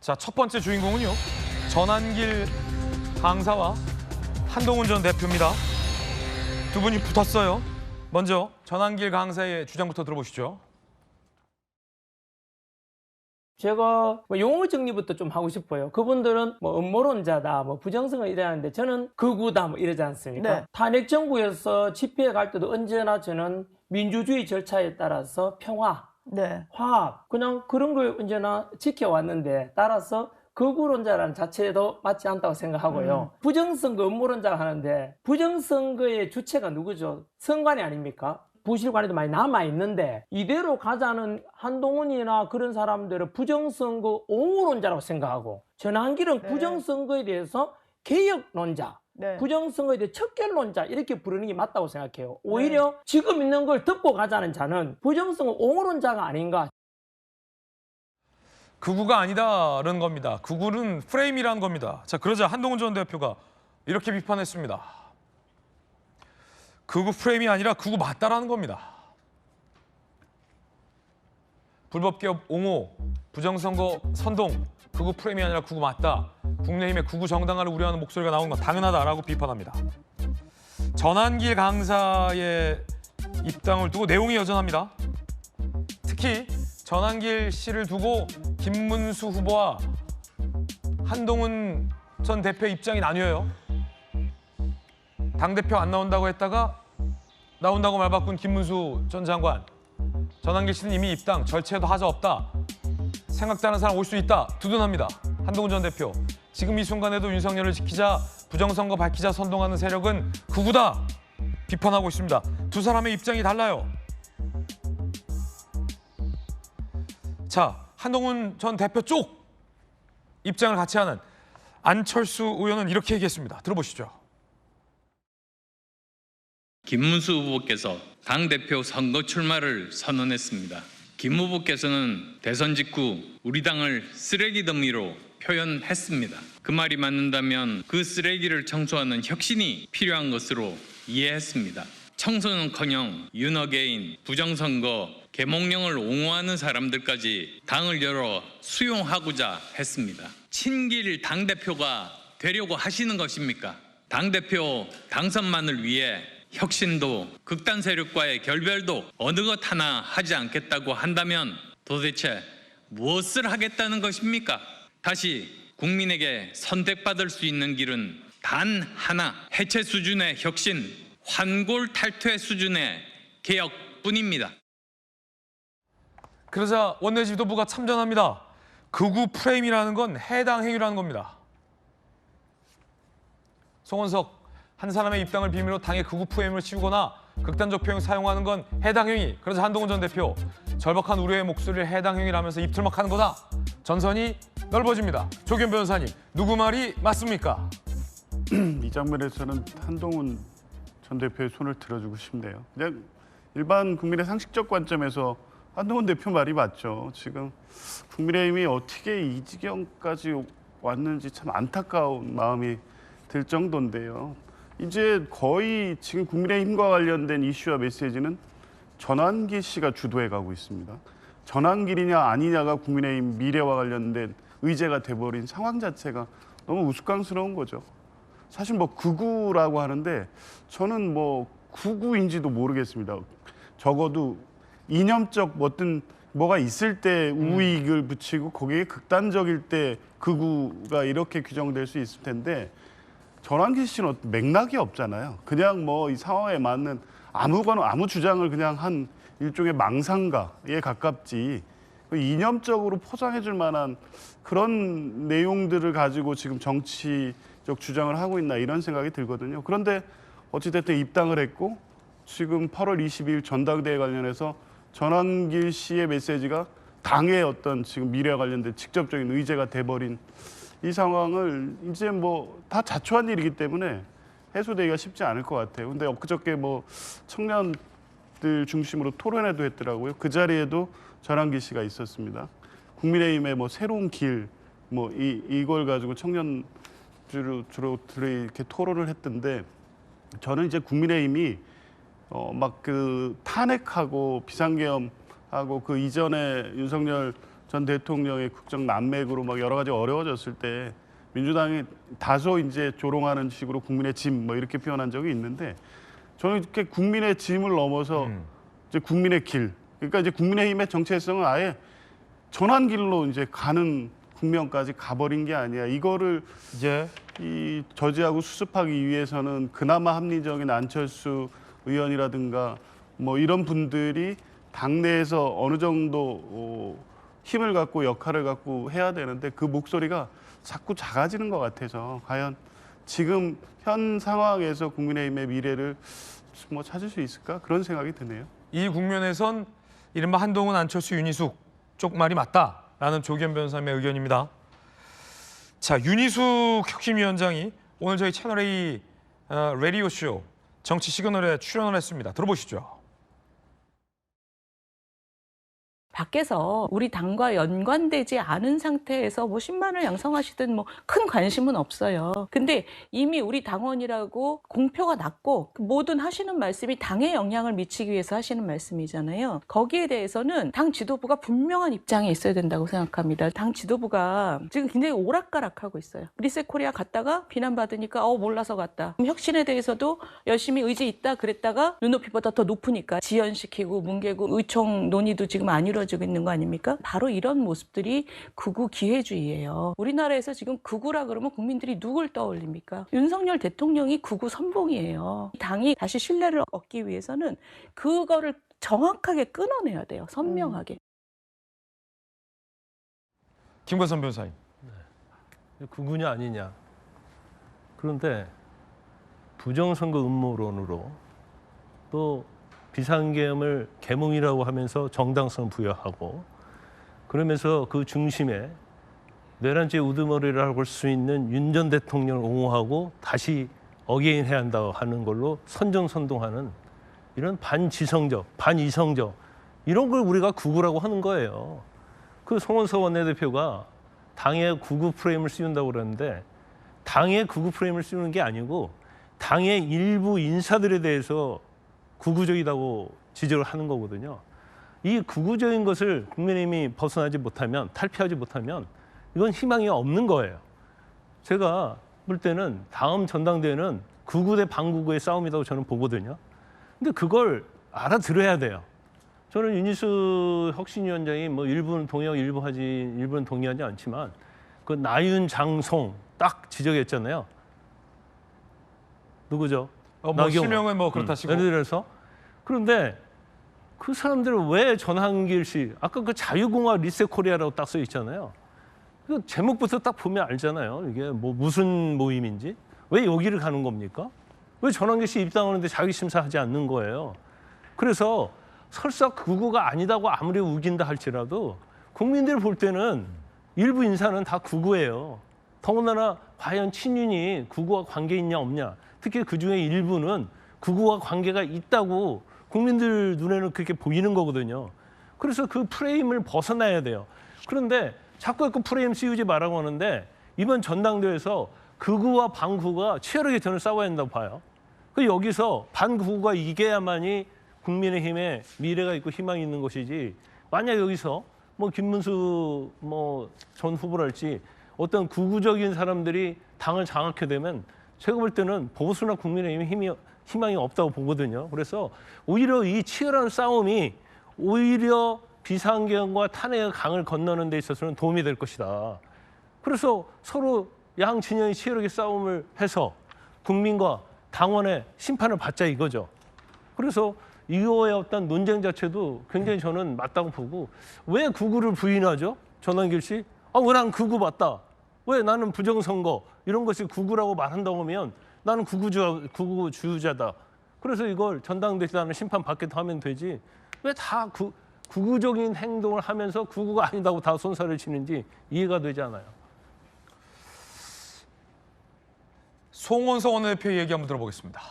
자, 첫 번째 주인공은요. 전한길 강사와 한동훈 전 대표입니다. 두 분이 붙었어요. 먼저 전한길 강사의 주장부터 들어보시죠. 제가 용어 정리부터 좀 하고 싶어요. 그분들은 음모론자다, 부정선거 이러는데 저는 극우다 이러지 않습니까? 네. 탄핵 정부에서 집회에 갈 때도 언제나 저는 민주주의 절차에 따라서 평화, 네. 화합, 그냥 그런 걸 언제나 지켜왔는데 따라서 극우론자라는 자체도 맞지 않다고 생각하고요. 부정선거 음모론자가 하는데 부정선거의 주체가 누구죠? 선관위 아닙니까? 부실관리도 많이 남아있는데 이대로 가자는 한동훈이나 그런 사람들은 부정선거 옹호론자라고 생각하고 전한길은 네. 부정선거에 대해서 개혁론자, 네. 부정선거에 대해 척결론자 이렇게 부르는 게 맞다고 생각해요. 오히려 지금 있는 걸 듣고 가자는 자는 부정선거 옹호론자가 아닌가. 극우가 아니다라는 겁니다. 극우는 프레임이라는 겁니다. 자, 그러자 한동훈 전 대표가 이렇게 비판했습니다. 극우 프레임이 아니라 극우 맞다라는 겁니다. 불법개혁 옹호, 부정선거 선동, 극우 프레임이 아니라 극우 맞다. 국민의힘의 극우 정당화를 우려하는 목소리가 나오는 건 당연하다라고 비판합니다. 전한길 강사의 입당을 두고 내용이 여전합니다. 특히 전한길 씨를 두고 김문수 후보와 한동훈 전 대표의 입장이 나뉘어요. 당대표 안 나온다고 했다가 나온다고 말 바꾼 김문수 전 장관. 전한길 씨는 이미 입당, 절차에도 하자 없다. 생각다른 사람 올 수 있다. 두둔합니다. 한동훈 전 대표. 지금 이 순간에도 윤석열을 지키자, 부정선거 밝히자 선동하는 세력은 극우다. 비판하고 있습니다. 두 사람의 입장이 달라요. 자, 한동훈 전 대표 쪽 입장을 같이 하는 안철수 의원은 이렇게 얘기했습니다. 들어보시죠. 김문수 후보께서 당대표 선거 출마를 선언했습니다. 김 후보께서는 대선 직후 우리 당을 쓰레기 더미로 표현했습니다. 그 말이 맞는다면 그 쓰레기를 청소하는 혁신이 필요한 것으로 이해했습니다. 청소는커녕 윤어게인, 부정선거, 계몽령을 옹호하는 사람들까지 당을 열어 수용하고자 했습니다. 친길 당대표가 되려고 하시는 것입니까? 당대표 당선만을 위해 혁신도 극단 세력과의 결별도 어느 것 하나 하지 않겠다고 한다면 도대체 무엇을 하겠다는 것입니까? 다시 국민에게 선택받을 수 있는 길은 단 하나, 해체 수준의 혁신, 환골 탈퇴 수준의 개혁뿐입니다. 그러자 원내 지도부가 참전합니다. 극우 프레임이라는 건 해당 행위라는 겁니다. 송원석, 한 사람의 입당을 빌미로 당의 극우 프레임을 씌우거나 극단적 표현을 사용하는 건 해당 행위. 그러자 한동훈 전 대표, 절박한 우려의 목소리를 해당 행위라면서 입틀막하는 거다. 전선이 넓어집니다. 조규현 변호사님, 누구 말이 맞습니까? 이 장면에서는 한동훈 전 대표의 손을 들어주고 싶네요. 그냥 일반 국민의 상식적 관점에서 한동훈 대표 말이 맞죠. 지금 국민의힘이 어떻게 이 지경까지 왔는지 참 안타까운 마음이 들 정도인데요. 이제 거의 지금 국민의힘과 관련된 이슈와 메시지는 전한길 씨가 주도해 가고 있습니다. 전한길이냐 아니냐가 국민의힘 미래와 관련된 의제가 돼버린 상황 자체가 너무 우스꽝스러운 거죠. 사실 극우라고 하는데 저는 극우인지도 모르겠습니다. 적어도 이념적 어떤 뭐가 있을 때 우익을 붙이고 거기에 극단적일 때 극우가 이렇게 규정될 수 있을 텐데 전한길 씨는 어떤 맥락이 없잖아요. 그냥 이 상황에 맞는 아무 주장을 그냥 한 일종의 망상가에 가깝지 이념적으로 포장해줄 만한 그런 내용들을 가지고 지금 정치적 주장을 하고 있나 이런 생각이 들거든요. 그런데 어찌됐든 입당을 했고 지금 8월 22일 전당대회 관련해서 전한길 씨의 메시지가 당의 어떤 지금 미래와 관련된 직접적인 의제가 돼버린 이 상황을 이제 다 자초한 일이기 때문에 해소되기가 쉽지 않을 것 같아요. 근데 엊그저께 청년들 중심으로 토론회도 했더라고요. 그 자리에도 전한길 씨가 있었습니다. 국민의힘의 새로운 길 이걸 가지고 청년 주로 이렇게 토론을 했던데 저는 이제 국민의힘이 탄핵하고 비상계엄하고 그 이전에 윤석열 전 대통령의 국정 난맥으로 막 여러 가지 어려워졌을 때 민주당이 다소 이제 조롱하는 식으로 국민의 짐 뭐 이렇게 표현한 적이 있는데 저는 이렇게 국민의 짐을 넘어서 이제 국민의 길, 그러니까 이제 국민의힘의 정체성은 아예 전환길로 이제 가는 국면까지 가버린 게 아니야. 이거를 이제 이 저지하고 수습하기 위해서는 그나마 합리적인 안철수 의원이라든가 뭐 이런 분들이 당내에서 어느 정도 힘을 갖고 역할을 갖고 해야 되는데 그 목소리가 자꾸 작아지는 것 같아서 과연 지금 현 상황에서 국민의힘의 미래를 뭐 찾을 수 있을까 그런 생각이 드네요. 이 국면에선 이른바 한동훈, 안철수, 윤희숙 쪽 말이 맞다라는 조기현 변호사님의 의견입니다. 자, 윤희숙 혁신위원장이 오늘 저희 채널A 라디오 쇼 정치 시그널에 출연을 했습니다. 들어보시죠. 밖에서 우리 당과 연관되지 않은 상태에서 뭐 10만을 양성하시든 뭐 큰 관심은 없어요. 근데 이미 우리 당원이라고 공표가 났고 뭐든 하시는 말씀이 당에 영향을 미치기 위해서 하시는 말씀이잖아요. 거기에 대해서는 당 지도부가 분명한 입장에 있어야 된다고 생각합니다. 당 지도부가 지금 굉장히 오락가락하고 있어요. 리셋코리아 갔다가 비난받으니까 몰라서 갔다. 혁신에 대해서도 열심히 의지 있다 그랬다가 눈높이보다 더 높으니까 지연시키고 뭉개고 의총 논의도 지금 안 이루어지고 있는 거 아닙니까? 바로 이런 모습들이 극우 기회주의예요. 우리나라에서 지금 극우라 그러면 국민들이 누굴 떠올립니까? 윤석열 대통령이 극우 선봉이에요. 당이 다시 신뢰를 얻기 위해서는 그거를 정확하게 끊어내야 돼요. 선명하게. 김관선 변호사님. 극우냐 아니냐. 그런데 부정선거 음모론으로 또 비상계엄을 계몽이라고 하면서 정당성을 부여하고 그러면서 그 중심에 내란죄 우두머리라고 할 수 있는 윤 전 대통령을 옹호하고 다시 어게인 해야 한다고 하는 걸로 선전선동하는 이런 반지성적, 반이성적 이런 걸 우리가 극우라고 하는 거예요. 그 송원석 원내대표가 당의 극우 프레임을 씌운다고 그러는데 당의 극우 프레임을 씌우는 게 아니고 당의 일부 인사들에 대해서 극우적이라고 지적을 하는 거거든요. 이 극우적인 것을 국민의힘이 벗어나지 못하면, 탈피하지 못하면 이건 희망이 없는 거예요. 제가 볼 때는 다음 전당대회는 극우 대 반극우의 싸움이라고 저는 보거든요. 근데 그걸 알아들어야 돼요. 저는 윤희숙 혁신위원장이 뭐 일부는 동의하고 일부는 동의하지 않지만 그 나윤, 장송 딱 지적했잖아요. 누구죠? 뭐 나경원. 실명은 뭐 그렇다 치고. 예를 들어서 그런데 그 사람들은 왜 전한길 씨 아까 그 자유공화 리셋코리아라고 딱 써 있잖아요. 그 제목부터 딱 보면 알잖아요. 이게 뭐 무슨 모임인지 왜 여기를 가는 겁니까? 왜 전한길 씨 입당하는데 자기 심사하지 않는 거예요? 그래서 설사 극우가 아니다고 아무리 우긴다 할지라도 국민들 볼 때는 일부 인사는 다 극우예요. 더군다나 과연 친윤이 극우와 관계 있냐 없냐. 특히 그중에 일부는 극우와 관계가 있다고 국민들 눈에는 그렇게 보이는 거거든요. 그래서 그 프레임을 벗어나야 돼요. 그런데 자꾸 그 프레임 씌우지 말라고 하는데 이번 전당대회에서 극우와 반극우가 치열하게 저는 싸워야 한다고 봐요. 그 여기서 반극우가 이겨야만이 국민의힘에 미래가 있고 희망이 있는 것이지 만약 여기서 뭐 김문수 뭐 전 후보랄지 어떤 극우적인 사람들이 당을 장악하게 되면 제가 볼 때는 보수나 국민의힘이 희망이 없다고 보거든요. 그래서 오히려 이 치열한 싸움이 오히려 비상계엄과 탄핵의 강을 건너는 데 있어서는 도움이 될 것이다. 그래서 서로 양 진영이 치열하게 싸움을 해서 국민과 당원의 심판을 받자 이거죠. 그래서 이거의 어떤 논쟁 자체도 굉장히 저는 맞다고 보고 왜 극우를 부인하죠? 전한길 씨? 왜 난 극우 맞다. 왜 나는 부정선거 이런 것이 극우라고 말한다고 하면 나는 극우주의자다. 그래서 이걸 전당대회라는 심판 받겠다 하면 되지. 왜 다 극우적인 행동을 하면서 극우가 아니다고 다 손살을 치는지 이해가 되지 않아요. 송원석 원내대표 얘기 한번 들어보겠습니다.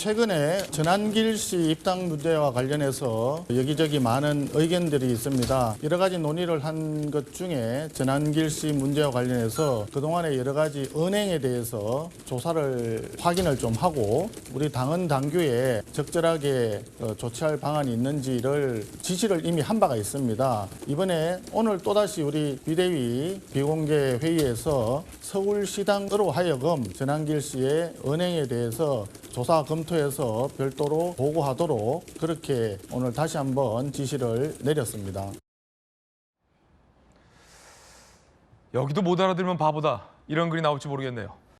최근에 전한길 씨 입당 문제와 관련해서 여기저기 많은 의견들이 있습니다. 여러 가지 논의를 한 것 중에 전한길 씨 문제와 관련해서 그동안의 여러 가지 은행에 대해서 조사를 확인을 좀 하고 우리 당헌 당규에 적절하게 조치할 방안이 있는지를 지시를 이미 한 바가 있습니다. 이번에 오늘 또다시 우리 비대위 비공개 회의에서 서울시당으로 하여금 전한길 씨의 은행에 대해서 조사 검토해서 별도로 보고하도록 그렇게 오늘 다시 한번 지시를 내렸습니다. 여기도 못 알아들으면 바보다. 이런 글이 나올지 모르겠네요.